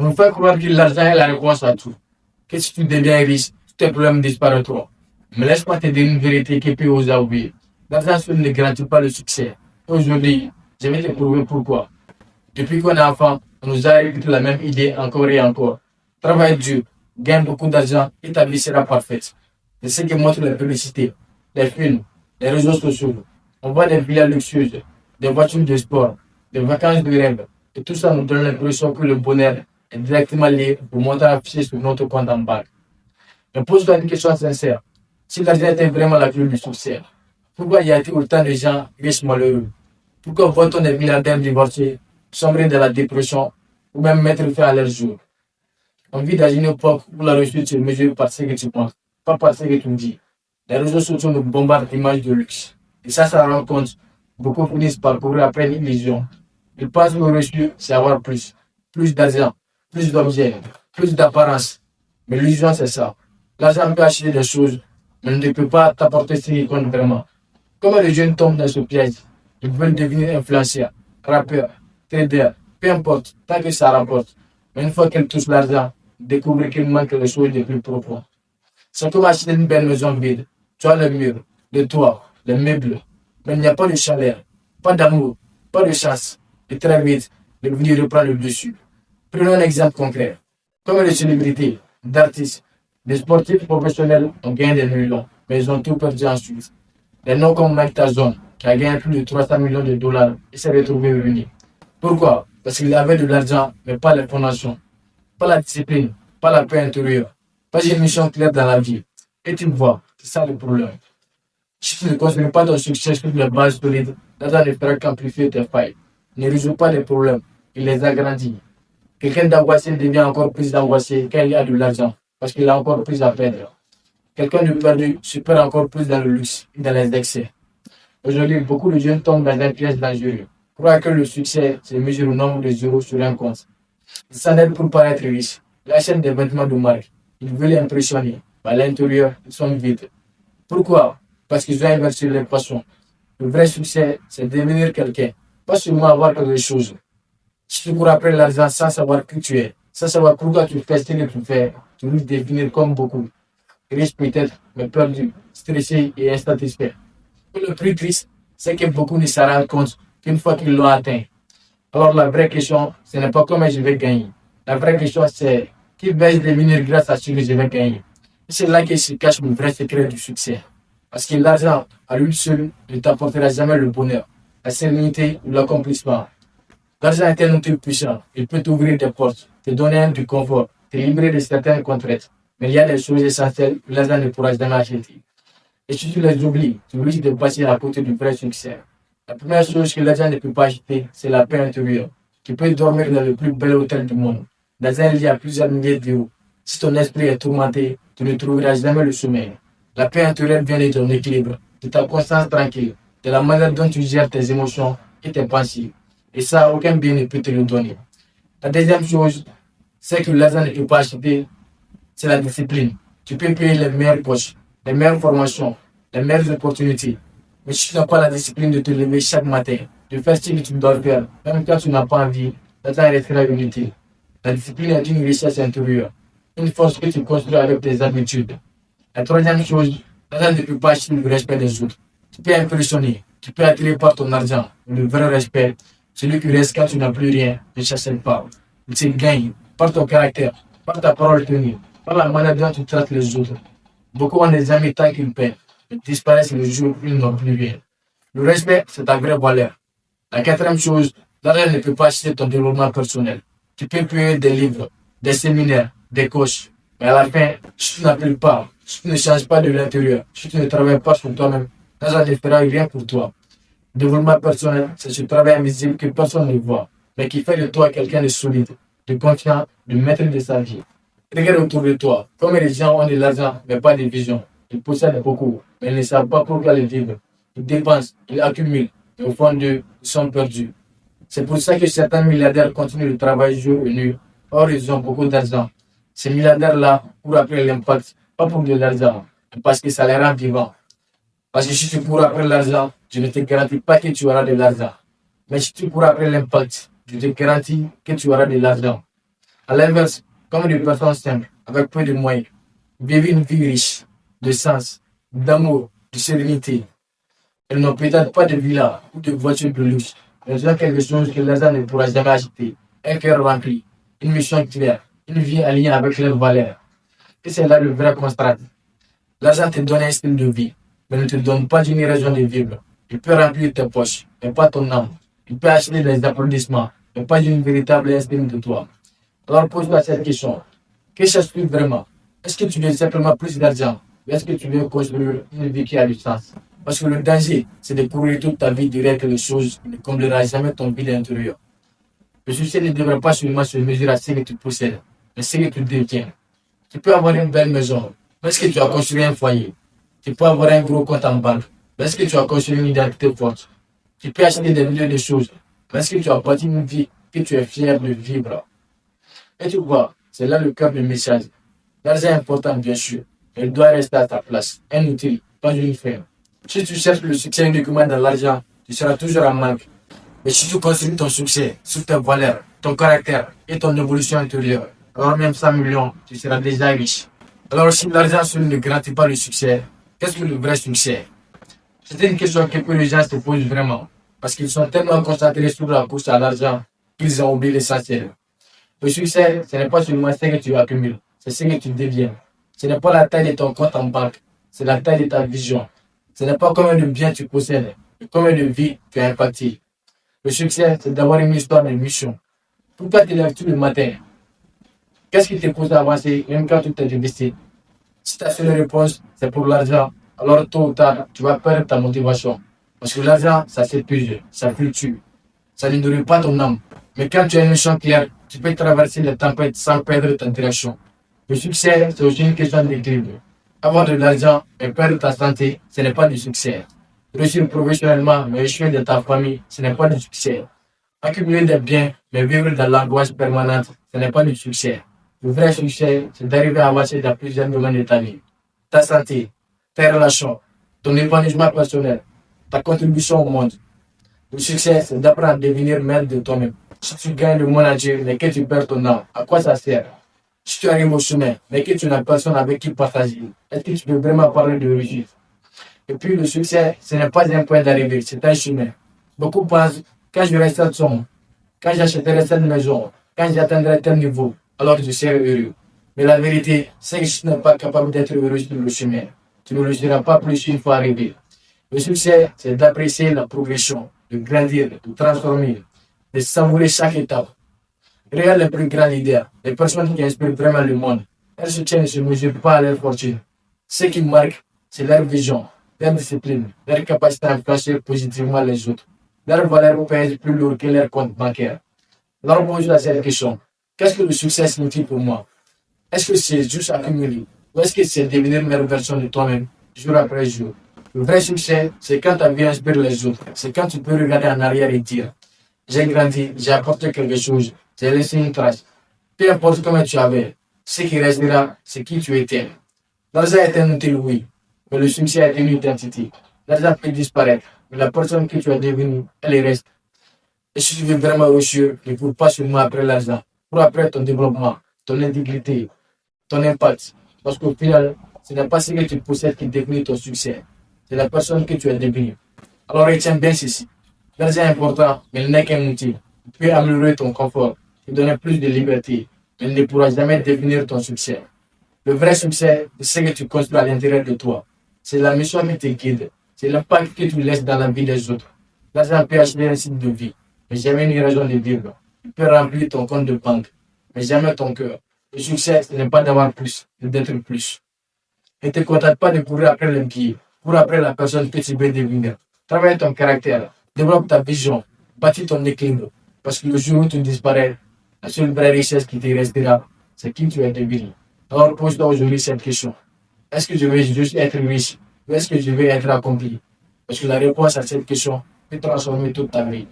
On nous fait croire que l'argent est la réponse à tout. Que si tu deviens riche, tous tes problèmes disparaîtront. Mais laisse-moi te dire une vérité qui peut oser oublier. L'argent seul ne garantit pas le succès. Aujourd'hui, je vais te prouver pourquoi. Depuis qu'on est enfant, on nous a répété la même idée encore et encore. Travaille dur, gagne beaucoup d'argent et ta vie sera parfaite. C'est ce que montrent les publicités, les films, les réseaux sociaux. On voit des villas luxueuses, des voitures de sport, des vacances de rêve. Et tout ça nous donne l'impression que le bonheur est directement lié au montant affiché sur notre compte en banque. Mais pose-toi une question sincère. Si l'argent était vraiment la clé du succès, pourquoi y a-t-il autant de gens riches malheureux? Pourquoi voit-on des milliardaires divorcés, sombrer dans la dépression ou même mettre fin à leur jour? On vit dans une époque où la réussite se mesure par ce que tu penses, pas par ce que tu dis. Les réseaux sociaux nous bombardent d'images de luxe. Et ça rend compte. Beaucoup finissent par courir après une illusion. Ils pensent que le reçu, c'est avoir plus. Plus d'argent, plus d'objets, plus d'apparence. Mais l'illusion, c'est ça. L'argent peut acheter des choses, mais ne peut pas t'apporter ce qui compte vraiment. Comment les jeunes tombent dans ce piège? Ils veulent devenir influenceurs, rappeurs, traders, peu importe, tant que ça rapporte. Mais une fois qu'ils touchent l'argent, ils découvrent qu'il manque les choses les plus profondes. C'est comme acheter une belle maison vide. Tu as le mur, le toit, les meubles. Mais il n'y a pas de chaleur, pas d'amour, pas de chance. Et très vite, le venu reprend le dessus. Prenons un exemple concret. Comme les célébrités, d'artistes, des sportifs professionnels ont gagné des millions, mais ils ont tout perdu ensuite. Des noms comme Mike Tyson, qui a gagné plus de 300 millions de dollars, et s'est retrouvé ruiné. Pourquoi? Parce qu'il avait de l'argent, mais pas les fondations, pas la discipline, pas la paix intérieure, pas une mission claire dans la vie. Et tu me vois, c'est ça le problème. Si tu ne construis pas ton succès sur les bases solides, l'argent ne fera qu'amplifier tes failles. Ne résout pas les problèmes, il les agrandit. Quelqu'un d'angoissé devient encore plus angoissé quand il a de l'argent, parce qu'il a encore plus à perdre. Quelqu'un de perdu se perd encore plus dans le luxe et dans les excès. Aujourd'hui, beaucoup de jeunes tombent dans un piège dangereux. Croient que le succès se mesure au nombre de zéros sur un compte. Ils s'en aident pour paraître riches. Ils achètent des vêtements de marque. Ils veulent impressionner. Mais à l'intérieur, ils sont vides. Pourquoi? Parce qu'ils ont inversé les passions. Le vrai succès, c'est devenir quelqu'un. Pas seulement avoir quelque chose. Si tu cours après l'argent sans savoir qui tu es, sans savoir pourquoi tu fais ce que tu fais, tu risques de devenir comme beaucoup. Riche peut-être, mais perdu, stressé et insatisfait. Et le plus triste, c'est que beaucoup ne se rendent compte qu'une fois qu'ils l'ont atteint. Alors la vraie question, ce n'est pas comment je vais gagner. La vraie question, c'est qui vais-je devenir grâce à ce que je vais gagner. Et c'est là que se cache le vrai secret du succès. Parce que l'argent, à lui seul, ne t'apportera jamais le bonheur, la sérénité ou l'accomplissement. L'argent est un outil puissant. Il peut t'ouvrir des portes, te donner du confort, te libérer de certaines contraintes. Mais il y a des choses essentielles que l'argent ne pourra jamais acheter. Et si tu les oublies, tu risques de passer à côté du vrai succès. La première chose que l'argent ne peut pas acheter, c'est la paix intérieure. Tu peux dormir dans le plus bel hôtel du monde, dans un lit à plusieurs milliers d'euros. Si ton esprit est tourmenté, tu ne trouveras jamais le sommeil. La paix intérieure vient de ton équilibre, de ta conscience tranquille, de la manière dont tu gères tes émotions et tes pensées. Et ça, aucun bien ne peut te le donner. La deuxième chose, c'est que l'argent ne peut pas acheter, c'est la discipline. Tu peux payer les meilleures poches, les meilleures formations, les meilleures opportunités. Mais si tu n'as pas la discipline de te lever chaque matin, de faire ce que tu dois faire, même quand tu n'as pas envie, l'argent restera inutile. La discipline est une richesse intérieure, une force que tu construis avec tes habitudes. La troisième chose, l'argent ne peut pas acheter le respect des autres. Tu peux impressionner, tu peux attirer par ton argent. Le vrai respect, celui qui reste quand tu n'as plus rien, ne chasse pas. Il se gagne par ton caractère, par ta parole tenue, par la manière dont tu traites les autres. Beaucoup ont des amis tant qu'ils paient, mais disparaissent le jour où ils n'ont plus rien. Le respect, c'est ta vraie valeur. La quatrième chose, l'argent ne peut pas acheter ton développement personnel. Tu peux payer des livres, des séminaires, des coachs, mais à la fin, si tu n'appliques pas, si tu ne changes pas de l'intérieur, si tu ne travailles pas sur toi-même, l'argent ne fera rien pour toi. Le développement personnel, c'est ce travail invisible que personne ne voit, mais qui fait de toi quelqu'un de solide, de confiant, de maître de sa vie. Regarde autour de toi, comme les gens ont de l'argent, mais pas de vision. Ils possèdent beaucoup, mais ils ne savent pas pourquoi les vivre. Ils dépensent, ils accumulent, et au fond d'eux, ils sont perdus. C'est pour ça que certains milliardaires continuent de travailler jour et nuit. Or, ils ont beaucoup d'argent. Ces milliardaires-là courent après l'impact, pas pour de l'argent, mais parce que ça les rend vivants. Parce que si tu cours après l'argent, je ne te garantis pas que tu auras de l'argent. Mais si tu cours après l'impact, je te garantis que tu auras de l'argent. À l'inverse, comme des personnes simples, avec peu de moyens, vivent une vie riche de sens, d'amour, de sérénité. Elles n'ont peut-être pas de villa ou de voiture de luxe. Elles ont quelque chose que l'argent ne pourra jamais acheter. Un cœur rempli, une mission claire, une vie alignée avec leurs valeurs. Et c'est là le vrai constat. L'argent te donne un style de vie, mais ne te donne pas une raison de vivre. Il peut remplir tes poches, mais pas ton âme. Il peut acheter des applaudissements, mais pas une véritable estime de toi. Alors pose-toi cette question. Que cherches-tu vraiment? Est-ce que tu veux simplement plus d'argent? Ou est-ce que tu veux construire une vie qui a du sens? Parce que le danger, c'est de courir toute ta vie derrière quelque chose qui ne comblera jamais ton vide intérieur. Le succès ne devrait pas seulement se mesurer à ce que tu possèdes, mais ce que tu deviens. Tu peux avoir une belle maison, mais est-ce que tu as construit un foyer? Tu peux avoir un gros compte en banque, mais est-ce que tu as construit une identité forte? Tu peux acheter des milliers de choses, mais est-ce que tu as bâti une vie que tu es fier de vivre? Et tu vois, c'est là le cœur du message. L'argent est important, bien sûr, mais il doit rester à ta place, un outil, pas une fin. Si tu cherches le succès uniquement dans l'argent, tu seras toujours en manque. Mais si tu construis ton succès sur tes valeurs, ton caractère et ton évolution intérieure, alors même 100 millions, tu seras déjà riche. Alors si l'argent seul ne garantit pas le succès, qu'est-ce que le vrai succès? C'est une question que peu de gens se posent vraiment. Parce qu'ils sont tellement concentrés sur la course à l'argent qu'ils ont oublié l'essentiel. Le succès, ce n'est pas seulement ce que tu accumules, c'est ce que tu deviens. Ce n'est pas la taille de ton compte en banque, c'est la taille de ta vision. Ce n'est pas combien de biens tu possèdes, mais combien de vies tu as impacté. Le succès, c'est d'avoir une histoire de mission. Pourquoi tu lèves tout le matin? Qu'est-ce qui te pousse à avancer même quand tout est difficile? Si ta seule réponse, c'est pour l'argent, alors tôt ou tard, tu vas perdre ta motivation. Parce que l'argent, ça s'épuise, ça fluctue. Ça ne nourrit pas ton âme. Mais quand tu as une mission claire, tu peux traverser les tempêtes sans perdre ta direction. Le succès, c'est aussi une question d'équilibre. Avoir de l'argent et perdre ta santé, ce n'est pas du succès. Réussir professionnellement, mais échouer de ta famille, ce n'est pas du succès. Accumuler des biens, mais vivre dans l'angoisse permanente, ce n'est pas du succès. Le vrai succès, c'est d'arriver à avancer dans plusieurs domaines de ta vie. Ta santé, tes relations, ton épanouissement personnel, ta contribution au monde. Le succès, c'est d'apprendre à devenir maître de toi-même. Si tu gagnes le monde entier, mais que tu perds ton âme, à quoi ça sert? Si tu arrives au chemin, mais que tu n'as personne avec qui partager, est-ce que tu peux vraiment parler de réussite? Et puis le succès, ce n'est pas un point d'arrivée, c'est un chemin. Beaucoup pensent, quand je resterai somme, quand j'achèterai cette maison, quand j'atteindrai tel niveau, alors je serai heureux. Mais la vérité, c'est que si tu n'es pas capable d'être heureux sur le chemin, tu ne le seras pas plus une fois arrivé. Le succès, c'est d'apprécier la progression, de grandir, de transformer, de savourer chaque étape. Regarde les plus grands leaders, les personnes qui inspirent vraiment le monde. Elles se tiennent et ne se mesurent pas à leur fortune. Ce qui marque, c'est leur vision, leur discipline, leur capacité à influencer positivement les autres. Leur valeur pèse plus lourd que leur compte bancaire. Alors bonjour à cette question. Qu'est-ce que le succès signifie pour moi? Est-ce que c'est juste accumuler? Ou est-ce que c'est devenir une meilleure version de toi-même, jour après jour? Le vrai succès, c'est quand ta vie inspire les autres. C'est quand tu peux regarder en arrière et dire, j'ai grandi, j'ai apporté quelque chose, j'ai laissé une trace. Peu importe comment tu avais, ce qui restera, c'est qui tu étais. L'argent est un outil, oui, mais le succès est une identité. L'argent peut disparaître, mais la personne que tu es devenue, elle reste. Et si tu veux vraiment réussir, ne cours pas seulement après l'argent, cours après ton développement, ton intégrité, ton impact. Parce qu'au final, ce n'est pas ce que tu possèdes qui définit ton succès, c'est la personne que tu es devenue. Alors retiens bien ceci. L'argent est important, mais il n'est qu'un outil. Il peut améliorer ton confort, te donner plus de liberté, mais il ne pourra jamais définir ton succès. Le vrai succès, c'est ce que tu construis à l'intérieur de toi. C'est la mission qui te guide. C'est l'impact que tu laisses dans la vie des autres. L'argent peut acheter un site de vie, mais jamais une raison de vivre. Il peut remplir ton compte de banque, mais jamais ton cœur. Le succès, ce n'est pas d'avoir plus, c'est d'être plus. Ne te contente pas de courir après le billets, cours après la personne que tu veux devenir. Travaille ton caractère, développe ta vision, bâtis ton équilibre. Parce que le jour où tu disparais, la seule vraie richesse qui te restera, c'est qui tu es devenu. Alors pose-toi aujourd'hui cette question. Est-ce que je veux juste être riche ou est-ce que je veux être accompli? Parce que la réponse à cette question peut transformer toute ta vie.